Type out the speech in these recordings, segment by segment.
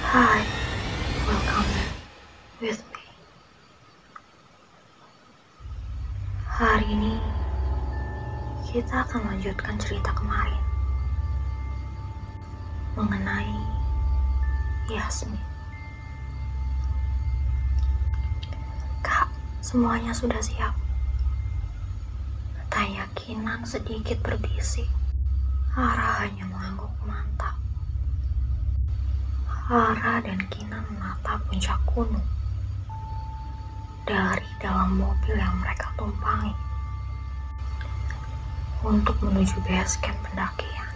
Hi, welcome back with me. Hari ini kita akan melanjutkan cerita kemarin mengenai Yasmin. Kak, semuanya sudah siap? Tanya Kinan sedikit berbisik. Ara hanya mengangguk mantap. Ara dan Kinan menatap puncak gunung dari dalam mobil yang mereka tumpangi untuk menuju base camp pendakian.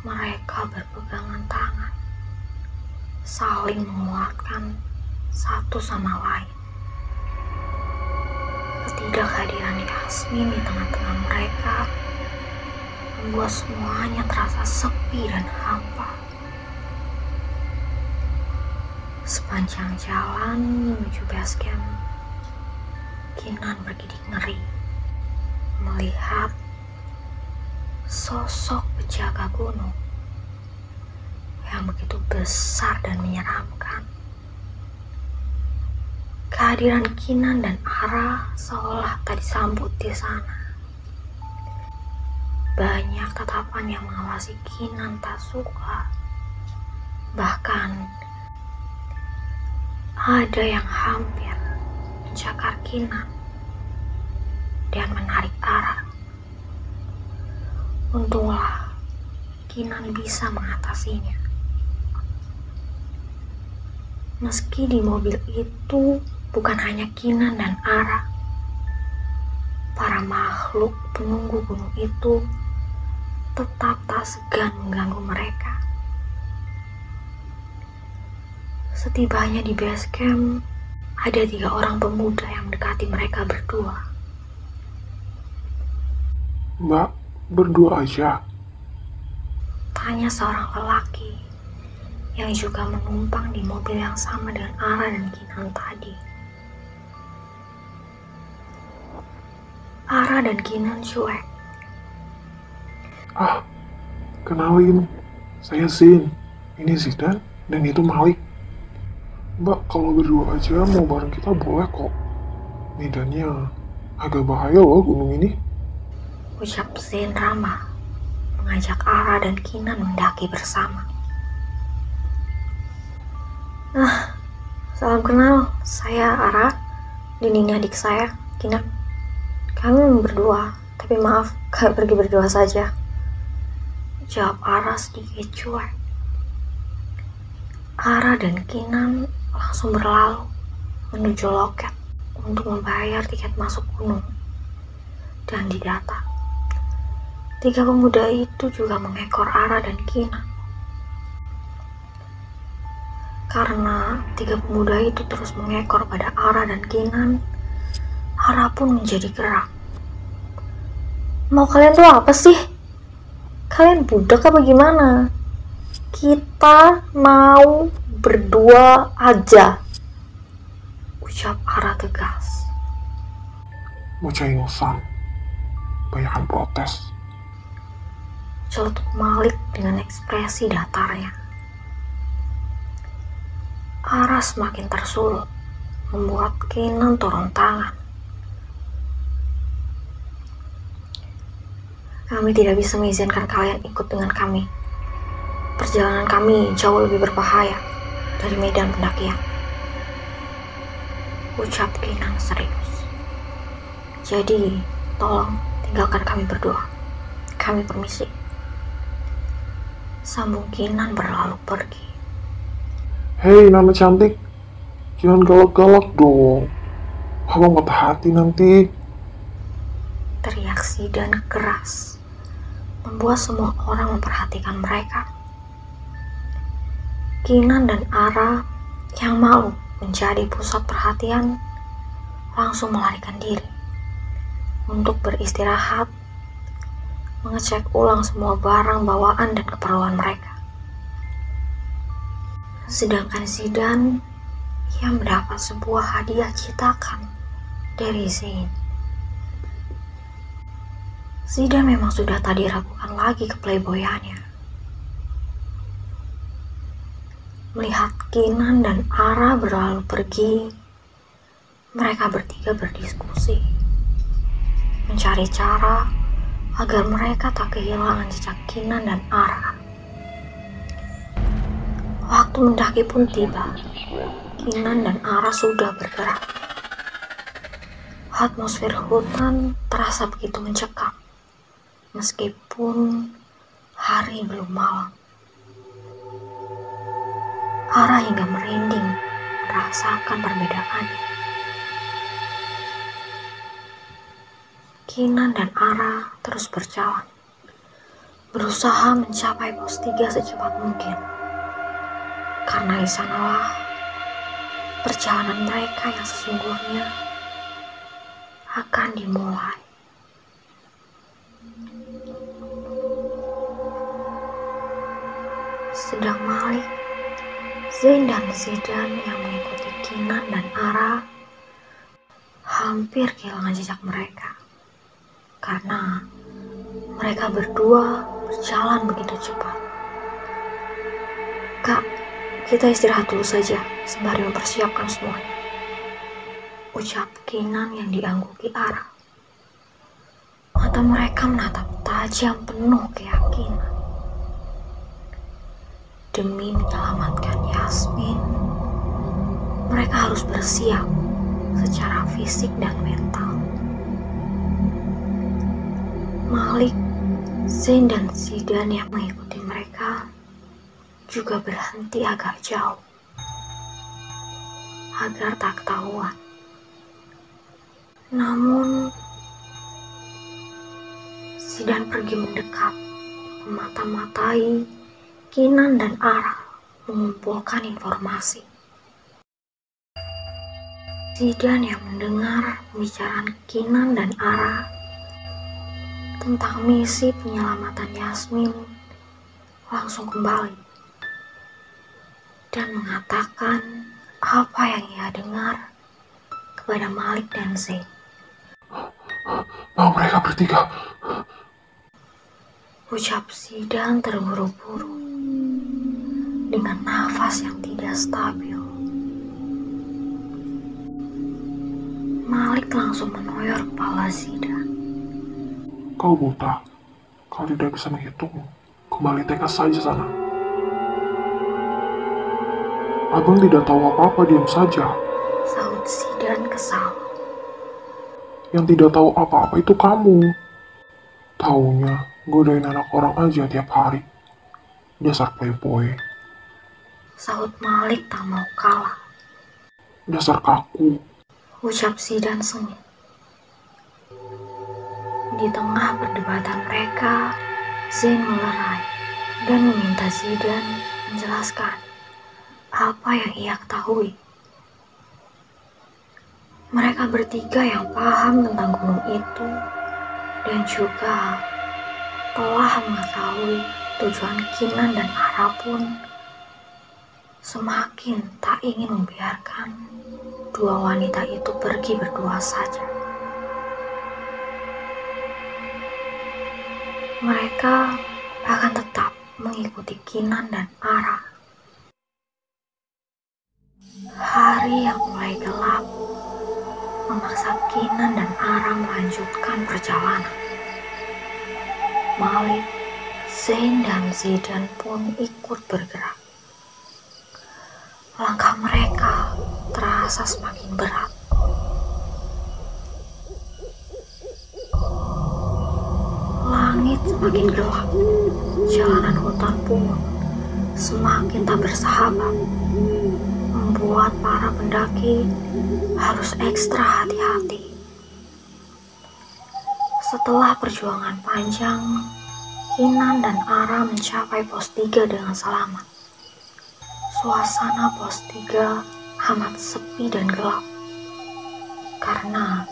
Mereka berpegangan tangan, saling menguatkan satu sama lain. Ketidakhadiran Yasmin di tengah-tengah mereka membuat semuanya terasa sepi dan hampa. Sepanjang jalan menuju base camp, Kinan bergidik ngeri melihat sosok penjaga gunung yang begitu besar dan menyeramkan. Kehadiran Kinan dan Ara seolah tak disambut di sana. Banyak tatapan yang mengawasi Kinan tak suka. Bahkan ada yang hampir mencakar Kinan dan menarik Ara. Untunglah Kinan bisa mengatasinya. Meski di mobil itu bukan hanya Kinan dan Ara, para makhluk penunggu gunung itu tetap tak segan mengganggu mereka. Setibanya di base camp, ada 3 orang pemuda yang mendekati mereka berdua. Mbak, berdua aja? Tanya seorang lelaki yang juga menumpang di mobil yang sama dengan Ara dan Kinan tadi. Ara dan Kinan cuek. Kenalin, saya Zin. Ini Zidan dan itu Malik. Mbak, kalau berdua aja mau bareng kita boleh kok. Medannya agak bahaya loh gunung ini. Ucap Zain ramah, mengajak Ara dan Kinan mendaki bersama. Salam kenal, saya Ara, dan ini adik saya, Kinan. Kami berdua, tapi maaf, kami pergi berdua saja. Jawab Ara sedikit cuek. Ara dan Kinan langsung berlalu menuju loket untuk membayar tiket masuk gunung. Dan didata, 3 pemuda itu juga mengekor Ara dan Kinan. Karena 3 pemuda itu terus mengekor pada Ara dan Kinan, Ara pun menjadi gerak. Mau kalian tuh apa sih? Kalian budak apa gimana? Kita mau berdua aja, ucap Ara tegas. Bocah inosan, banyakan protes. Celetuk Malik dengan ekspresi datarnya. Ara semakin tersulut, membuat Kinan turun tangan. Kami tidak bisa mengizinkan kalian ikut dengan kami. Perjalanan kami jauh lebih berbahaya dari medan pendakian, ucap Kinan serius. Jadi, tolong tinggalkan kami berdua. Kami permisi. Sambung Kinan berlalu pergi. Hei, Nana cantik, jangan galak-galak dong. Abang patah hati nanti. Teriak Zidan keras, membuat semua orang memperhatikan mereka. Kinan dan Ara yang malu menjadi pusat perhatian langsung melarikan diri untuk beristirahat, mengecek ulang semua barang bawaan dan keperluan mereka. Sedangkan Zidan yang mendapat sebuah hadiah citakan dari Zain. Zidan memang sudah tak diragukan lagi keplayboyannya. Melihat Kinan dan Ara berlalu pergi, mereka bertiga berdiskusi, mencari cara agar mereka tak kehilangan jejak Kinan dan Ara. Waktu mendaki pun tiba. Kinan dan Ara sudah bergerak. Atmosfer hutan terasa begitu mencekam, meskipun hari belum malam. Ara hingga merinding merasakan perbedaannya. Kinan dan Ara terus berjalan, berusaha mencapai pos 3 secepat mungkin. Karena di sanalah perjalanan mereka yang sesungguhnya akan dimulai. Sedang Malik, Zain dan Zidan yang mengikuti Kinan dan Ara hampir kehilangan jejak mereka. Karena mereka berdua berjalan begitu cepat. Kak, kita istirahat dulu saja sembari mempersiapkan semuanya, ucap Kinan yang diangguki Ara. Mata mereka menatap tajam penuh keyakinan. Demi menyelamatkan Yasmin, mereka harus bersiap secara fisik dan mental. Malik, Zain dan Zidan yang mengikuti mereka juga berhenti agak jauh agar tak ketahuan. Namun Zidan pergi mendekat, memata-matai Kinan dan Ara mengumpulkan informasi. Zidan yang mendengar pembicaraan Kinan dan Ara tentang misi penyelamatan Yasmin langsung kembali dan mengatakan apa yang ia dengar kepada Malik dan Zain. Mereka bertiga, ucap Zidan terburu-buru dengan nafas yang tidak stabil. Malik langsung menoyor kepala Zidan. kau buta. Kau tidak bisa menghitung. Kembali TK saja sana. Abang tidak tahu apa-apa, diam saja. Sahut Zidan kesal. Yang tidak tahu apa-apa itu kamu. Taunya godain anak orang aja tiap hari. Dasar playboy. Sahut Malik tak mau kalah. Dasar kaku. Ucap Zidan sengit. Di tengah perdebatan mereka, Zain melerai dan meminta Zidan menjelaskan apa yang ia ketahui. Mereka bertiga yang paham tentang gunung itu dan juga telah mengetahui tujuan Kinan dan Ara pun semakin tak ingin membiarkan dua wanita itu pergi berdua saja. Mereka akan tetap mengikuti Kinan dan Ara. Hari yang mulai gelap memaksa Kinan dan Ara melanjutkan perjalanan. Malik, Zain dan Zidan pun ikut bergerak. Langkah mereka terasa semakin berat. Langit semakin gelap, jalanan hutan pun semakin tak bersahabat, membuat para pendaki harus ekstra hati-hati. Setelah perjuangan panjang, Kinan dan Ara mencapai pos 3 dengan selamat. Suasana pos 3 amat sepi dan gelap, karena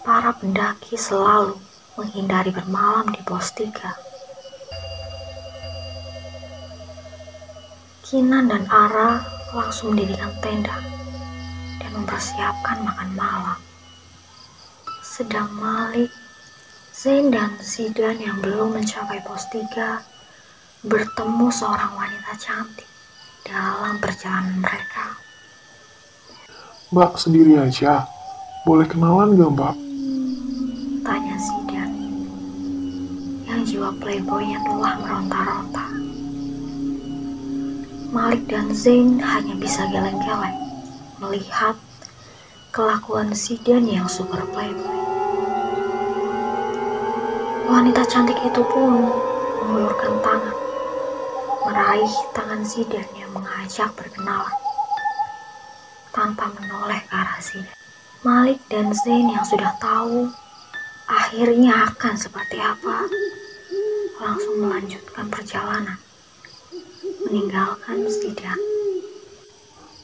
para pendaki selalu menghindari bermalam di pos 3. Kinan dan Ara langsung mendirikan tenda dan mempersiapkan makan malam. Sedang Malik, Zain dan Zidan yang belum mencapai pos 3 bertemu seorang wanita cantik dalam perjalanan mereka. Mbak sendiri aja. Boleh kenalan gak, Mbak? Tanya Zidan, yang jiwa playboynya telah meronta-ronta. Malik dan Zain hanya bisa geleng-geleng melihat kelakuan Zidan yang super playboy. Wanita cantik itu pun mengulurkan tangan, meraih tangan Zidan yang mengajak berkenalan, tanpa menoleh ke arah Zidan. Malik dan Zain yang sudah tahu akhirnya akan seperti apa, langsung melanjutkan perjalanan, meninggalkan Zidan.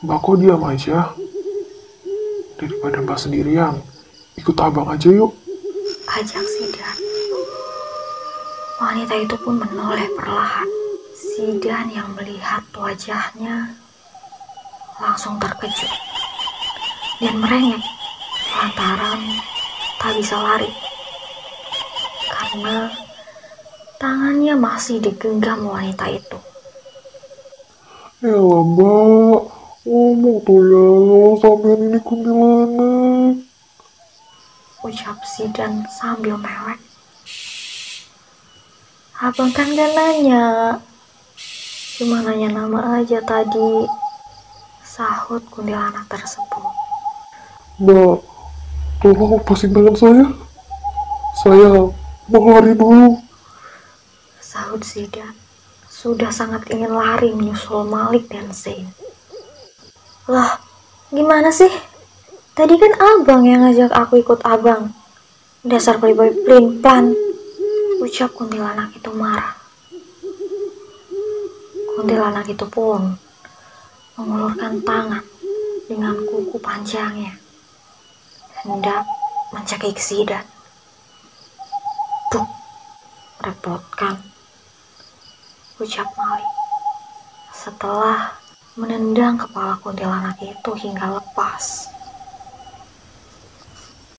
Mbak kok diam aja? Daripada Mbak sendirian, ikut abang aja yuk. Ajak Zidan. Wanita itu pun menoleh perlahan. Zidan yang melihat wajahnya langsung terkejut dan merengek lantaran tak bisa lari karena tangannya masih digenggam wanita itu. Elah Mbak, ngomong tuh ya, sampean ini kuntilanak. Ucap Zidan sambil mewek. Abang kan gak nanya, cuma nanya nama aja tadi, sahut kuntilanak tersebut. Mbak, tolong lepasin tangan saya. Saya mau lari dulu. Sahut Zidan, sudah sangat ingin lari menyusul Malik dan Zain. Lah, gimana sih? Tadi kan abang yang ngajak aku ikut abang. Dasar playboy pelin-pelan, ucap kuntilanak itu marah. Kuntilanak itu pun mengulurkan tangan dengan kuku panjangnya, hendak mencekik Zidan. Buk, merepotkan, ucap Malik setelah menendang kepala kuntilanak itu hingga lepas.